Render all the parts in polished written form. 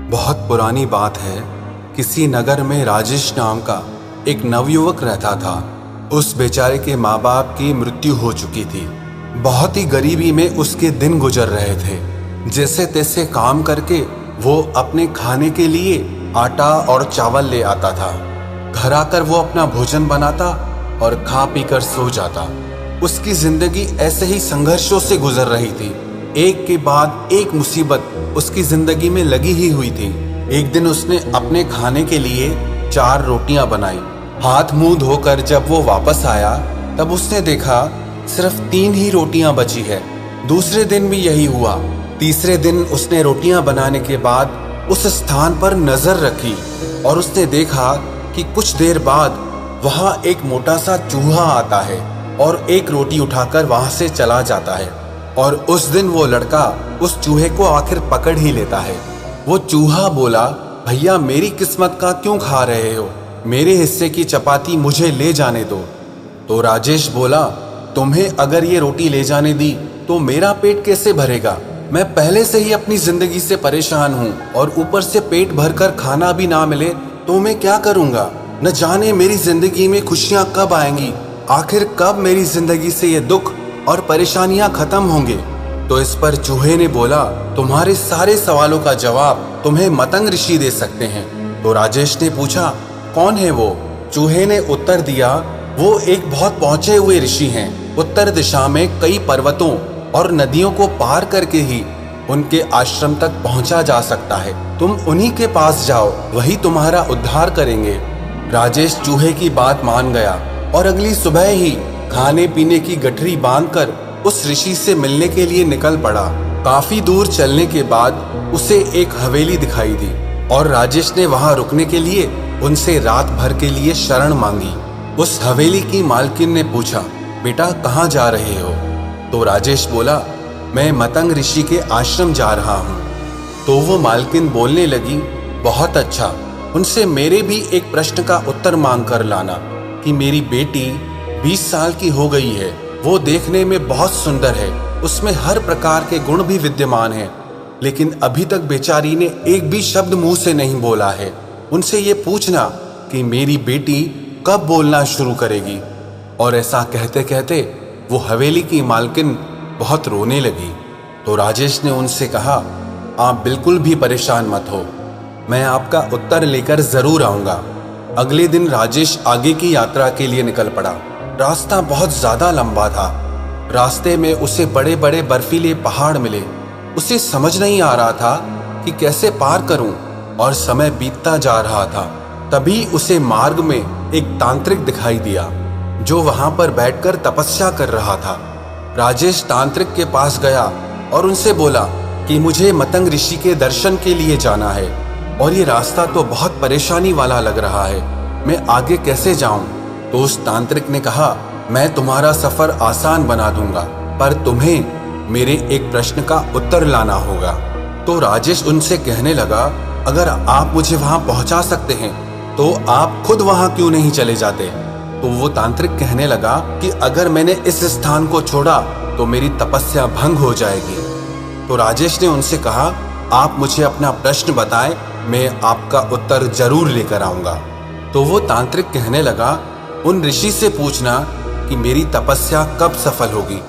बहुत पुरानी बात है। किसी नगर में राजेश नाम का एक नवयुवक रहता था। उस बेचारे के माँ बाप की मृत्यु हो चुकी थी। बहुत ही गरीबी में उसके दिन गुजर रहे थे। जैसे तैसे काम करके वो अपने खाने के लिए आटा और चावल ले आता था। घर आकर वो अपना भोजन बनाता और खा पी कर सो जाता। उसकी जिंदगी ऐसे ही संघर्षों से गुजर रही थी। एक के बाद एक मुसीबत उसकी जिंदगी में लगी ही हुई थी। एक दिन उसने अपने खाने के लिए 4 रोटियां बनाई। हाथ मुंह धोकर जब वो वापस आया तब उसने देखा सिर्फ 3 ही रोटियां बची है। दूसरे दिन भी यही हुआ। तीसरे दिन उसने रोटियां बनाने के बाद उस स्थान पर नजर रखी और उसने देखा कि कुछ देर बाद वहां एक मोटा सा चूहा आता है और एक रोटी उठाकर वहां से चला जाता है। और उस दिन वो लड़का उस चूहे को आखिर पकड़ ही लेता है। वो चूहा बोला, भैया मेरी किस्मत का क्यों खा रहे हो? मेरे हिस्से की चपाती मुझे ले जाने दो। तो राजेश बोला, तुम्हें अगर ये रोटी ले जाने दी तो मेरा पेट कैसे भरेगा? मैं पहले से ही अपनी जिंदगी से परेशान हूँ और ऊपर से पेट भरकर खाना भी ना मिले तो मैं क्या करूँगा? न जाने मेरी जिंदगी में खुशियाँ कब आएंगी। आखिर कब मेरी जिंदगी से ये दुख और परेशानियां खत्म होंगे? तो इस पर चूहे ने बोला, तुम्हारे सारे सवालों का जवाब तुम्हें मतंग ऋषि दे सकते हैं। तो राजेश ने पूछा, कौन है वो? चूहे ने उत्तर दिया, वो एक बहुत पहुंचे हुए ऋषि हैं। उत्तर दिशा में कई पर्वतों और नदियों को पार करके ही उनके आश्रम तक पहुंचा जा सकता है। तुम उन्हीं के पास जाओ, वही तुम्हारा उद्धार करेंगे। राजेश चूहे की बात मान गया और अगली सुबह ही खाने पीने की गठरी बांधकर उस ऋषि से मिलने के लिए निकल पड़ा। काफी दूर चलने के बाद उसे एक हवेली दिखाई दी और राजेश ने वहां रुकने के लिए उनसे रात भर के लिए शरण मांगी। उस हवेली की मालकिन ने पूछा, बेटा कहाँ जा रहे हो? तो राजेश बोला, मैं मतंग ऋषि के आश्रम जा रहा हूँ। तो वो मालकिन बोलने लगी, बहुत अच्छा, उनसे मेरे भी एक प्रश्न का उत्तर मांग कर लाना कि मेरी बेटी 20 साल की हो गई है। वो देखने में बहुत सुंदर है, उसमें हर प्रकार के गुण भी विद्यमान हैं, लेकिन अभी तक बेचारी ने एक भी शब्द मुंह से नहीं बोला है। उनसे ये पूछना कि मेरी बेटी कब बोलना शुरू करेगी। और ऐसा कहते कहते वो हवेली की मालकिन बहुत रोने लगी। तो राजेश ने उनसे कहा, आप बिल्कुल भी परेशान मत हो, मैं आपका उत्तर लेकर जरूर आऊँगा। अगले दिन राजेश आगे की यात्रा के लिए निकल पड़ा। रास्ता बहुत ज्यादा लंबा था। रास्ते में उसे बड़े बड़े बर्फीले पहाड़ मिले। उसे समझ नहीं आ रहा था कि कैसे पार करूं और समय बीतता जा रहा था। तभी उसे मार्ग में एक तांत्रिक दिखाई दिया जो वहां पर बैठकर तपस्या कर रहा था। राजेश तांत्रिक के पास गया और उनसे बोला कि मुझे मतंग ऋषि के दर्शन के लिए जाना है और ये रास्ता तो बहुत परेशानी वाला लग रहा है, मैं आगे कैसे जाऊं? तो उस तांत्रिक ने कहा, मैं तुम्हारा सफर आसान बना दूंगा, पर तुम्हें मेरे एक प्रश्न का उत्तर लाना होगा। तो राजेश उनसे कहने लगा, अगर आप मुझे वहां पहुंचा सकते हैं तो आप खुद वहां क्यों नहीं चले जाते? तो वो तांत्रिक कहने लगा कि अगर मैंने इस स्थान को छोड़ा तो मेरी तपस्या भंग हो जाएगी। तो राजेश ने उनसे कहा, आप मुझे अपना प्रश्न बताएं, मैं आपका उत्तर जरूर लेकर आऊंगा। तो वो तांत्रिक कहने लगा, उन ऋषि से पूछना कि मेरी तपस्या कब सफल होगी,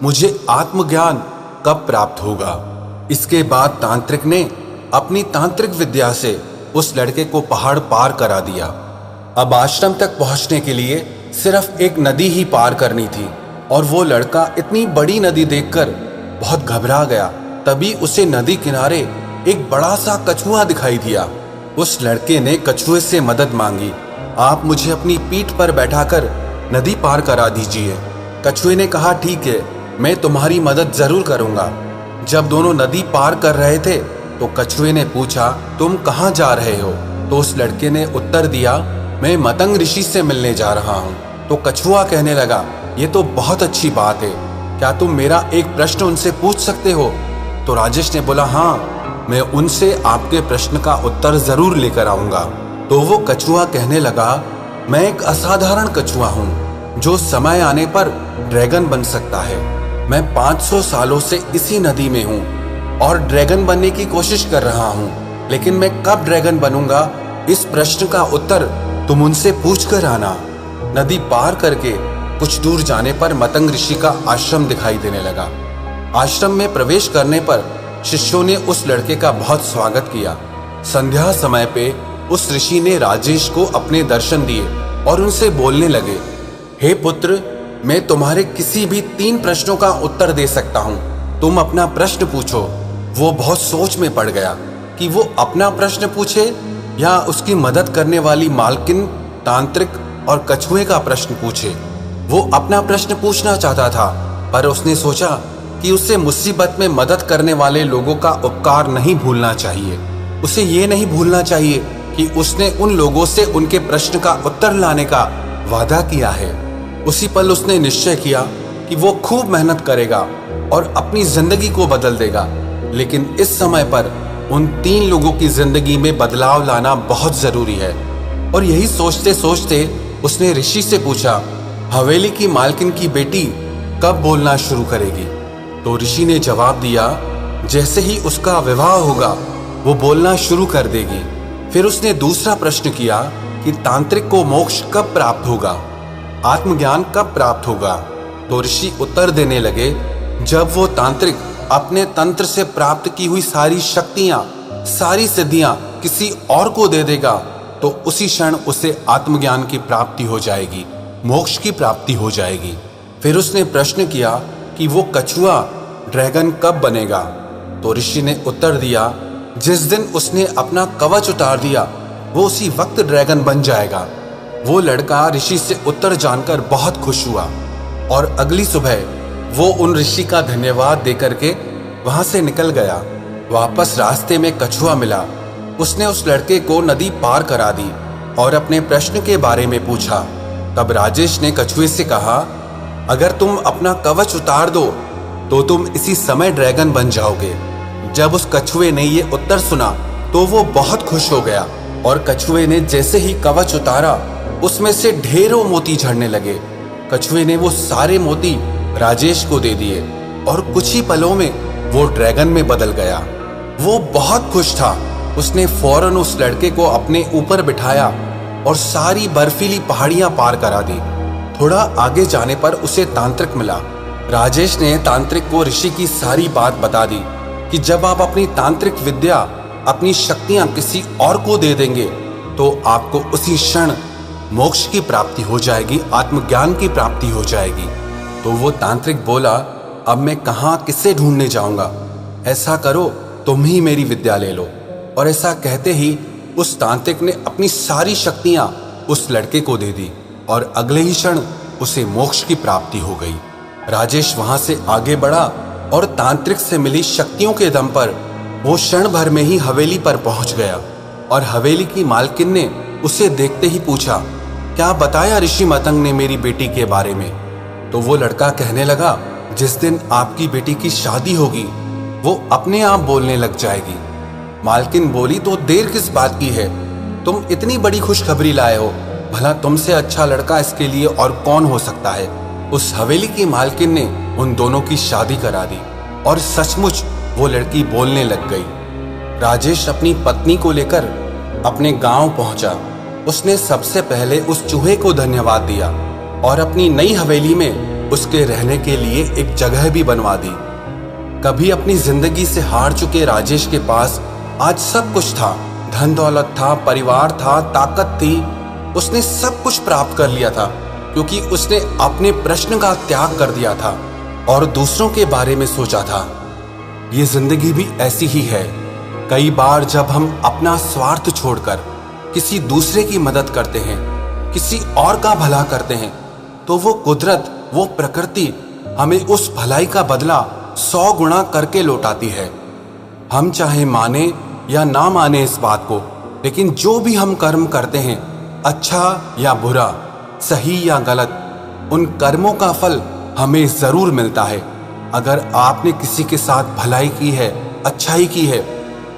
मुझे आत्मज्ञान कब प्राप्त होगा। इसके बाद तांत्रिक ने अपनी तांत्रिक विद्या से उस लड़के को पहाड़ पार करा दिया। अब आश्रम तक पहुंचने के लिए सिर्फ एक नदी ही पार करनी थी और वो लड़का इतनी बड़ी नदी देखकर बहुत घबरा गया। तभी उसे नदी किनारे एक बड़ा सा कछुआ दिखाई दिया। उस लड़के ने कछुए से मदद मांगी, आप मुझे अपनी पीठ पर बैठाकर नदी पार करा दीजिए। कछुए ने कहा, ठीक है, मैं तुम्हारी मदद जरूर करूंगा। जब दोनों नदी पार कर रहे थे तो कछुए ने पूछा, तुम कहाँ जा रहे हो? तो उस लड़के ने उत्तर दिया, मैं मतंग ऋषि से मिलने जा रहा हूँ। तो कछुआ कहने लगा, ये तो बहुत अच्छी बात है, क्या तुम मेरा एक प्रश्न उनसे पूछ सकते हो? तो राजेश ने बोला, हाँ, मैं उनसे आपके प्रश्न का उत्तर जरूर लेकर आऊंगा। तो वो कछुआ कहने लगा, मैं एक असाधारण कछुआ हूँ जो समय आने पर ड्रैगन बन सकता है। मैं 500 सालों से इसी नदी में हूँ और ड्रैगन बनने की कोशिश कर रहा हूँ। लेकिन मैं कब ड्रैगन बनूंगा, इस प्रश्न का उत्तर तुम उनसे पूछ कर आना। नदी पार करके कुछ दूर जाने पर मतंग ऋषि का आश्रम दिखाई देने लगा। आश्रम में प्रवेश करने पर शिष्यों ने उस लड़के का बहुत स्वागत किया। संध्या समय पे उस ऋषि ने राजेश को अपने दर्शन दिए और उनसे बोलने लगे, हे पुत्र, मैं तुम्हारे किसी भी 3 प्रश्नों का उत्तर दे सकता हूँ, तुम अपना प्रश्न पूछो। वो बहुत सोच में पड़ गया कि वो अपना प्रश्न पूछे या उसकी मदद करने वाली मालकिन, तांत्रिक और कछुए का प्रश्न पूछे। वो अपना प्रश्न पूछना चाहता था, पर उसने सोचा कि उसे मुसीबत में मदद करने वाले लोगों का उपकार नहीं भूलना चाहिए। उसे ये नहीं भूलना चाहिए कि उसने उन लोगों से उनके प्रश्न का उत्तर लाने का वादा किया है। उसी पल उसने निश्चय किया कि वो खूब मेहनत करेगा और अपनी जिंदगी को बदल देगा। लेकिन इस समय पर उन 3 लोगों की जिंदगी में बदलाव लाना बहुत जरूरी है। और यही सोचते सोचते उसने ऋषि से पूछा, हवेली की मालकिन की बेटी कब बोलना शुरू करेगी? तो ऋषि ने जवाब दिया, जैसे ही उसका विवाह होगा वो बोलना शुरू कर देगी। फिर उसने दूसरा प्रश्न किया कि तांत्रिक को मोक्ष कब प्राप्त होगा, आत्मज्ञान कब प्राप्त होगा? तो ऋषि उत्तर देने लगे, जब वो तांत्रिक अपने तंत्र से प्राप्त की हुई सारी शक्तियां, सारी सिद्धियां किसी और को दे देगा तो उसी क्षण उसे आत्मज्ञान की प्राप्ति हो जाएगी, मोक्ष की प्राप्ति हो जाएगी। फिर उसने प्रश्न किया कि वो कछुआ ड्रैगन कब बनेगा? तो ऋषि ने उत्तर दिया, जिस दिन उसने अपना कवच उतार दिया वो उसी वक्त ड्रैगन बन जाएगा। वो लड़का ऋषि से उत्तर जानकर बहुत खुश हुआ और अगली सुबह वो उन ऋषि का धन्यवाद देकर के वहां से निकल गया। वापस रास्ते में कछुआ मिला। उसने उस लड़के को नदी पार करा दी और अपने प्रश्न के बारे में पूछा। तब राजेश ने कछुए से कहा, अगर तुम अपना कवच उतार दो तो तुम इसी समय ड्रैगन बन जाओगे। जब उस कछुए ने ये उत्तर सुना तो वो बहुत खुश हो गया और कछुए ने जैसे ही कवच उतारा उसमें से ढेरों मोती झड़ने लगे। कछुए ने वो सारे मोती राजेश को दे दिए और कुछ ही पलों में वो ड्रैगन में बदल गया। वो बहुत खुश था। उसने फौरन उस लड़के को अपने ऊपर बिठाया और सारी बर्फीली पहाड़ियां पार करा दी। थोड़ा आगे जाने पर उसे तांत्रिक मिला। राजेश ने तांत्रिक को ऋषि की सारी बात बता दी कि जब आप अपनी तांत्रिक विद्या, अपनी शक्तियां किसी और को दे देंगे तो आपको उसी क्षण मोक्ष की प्राप्ति हो जाएगी, आत्मज्ञान की प्राप्ति हो जाएगी। तो वो तांत्रिक बोला, अब मैं कहाँ किसे ढूंढने जाऊंगा? ऐसा करो, तुम ही मेरी विद्या ले लो। और ऐसा कहते ही उस तांत्रिक ने अपनी सारी शक्तियां उस लड़के को दे दी और अगले ही क्षण उसे मोक्ष की प्राप्ति हो गई। राजेश वहां से आगे बढ़ा और तांत्रिक से मिली शक्तियों के दम पर वो क्षण भर में ही हवेली पर पहुंच गया। और हवेली की मालकिन ने उसे देखते ही पूछा, क्या बताया ऋषि मतंग ने मेरी बेटी के बारे में? तो वो लड़का कहने लगा, जिस दिन आपकी बेटी की शादी होगी वो अपने आप बोलने लग जाएगी। मालकिन बोली, तो देर किस बात की है? तुम इतनी बड़ी खुशखबरी लाए हो, भला तुमसे अच्छा लड़का इसके लिए और कौन हो सकता है? उस हवेली की मालकिन ने उन दोनों की शादी करा दी और सचमुच वो लड़की बोलने लग गई। राजेश अपनी पत्नी को लेकर अपने गांव पहुंचा। उसने सबसे पहले उस चूहे को धन्यवाद दिया और अपनी नई हवेली में उसके रहने के लिए एक जगह भी बनवा दी। कभी अपनी जिंदगी से हार चुके राजेश के पास आज सब कुछ था। धन दौलत था, परिवार था, ताकत थी। उसने सब कुछ प्राप्त कर लिया था क्योंकि उसने अपने प्रश्न का त्याग कर दिया था और दूसरों के बारे में सोचा था। ये जिंदगी भी ऐसी ही है। कई बार जब हम अपना स्वार्थ छोड़कर किसी दूसरे की मदद करते हैं, किसी और का भला करते हैं, तो वो कुदरत, वो प्रकृति हमें उस भलाई का बदला 100 गुना करके लौटाती है। हम चाहे माने या ना माने इस बात को, लेकिन जो भी हम कर्म करते हैं, अच्छा या बुरा, सही या गलत, उन कर्मों का फल हमें जरूर मिलता है। अगर आपने किसी के साथ भलाई की है, अच्छाई की है,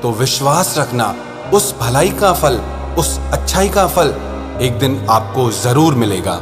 तो विश्वास रखना उस भलाई का फल, उस अच्छाई का फल एक दिन आपको जरूर मिलेगा।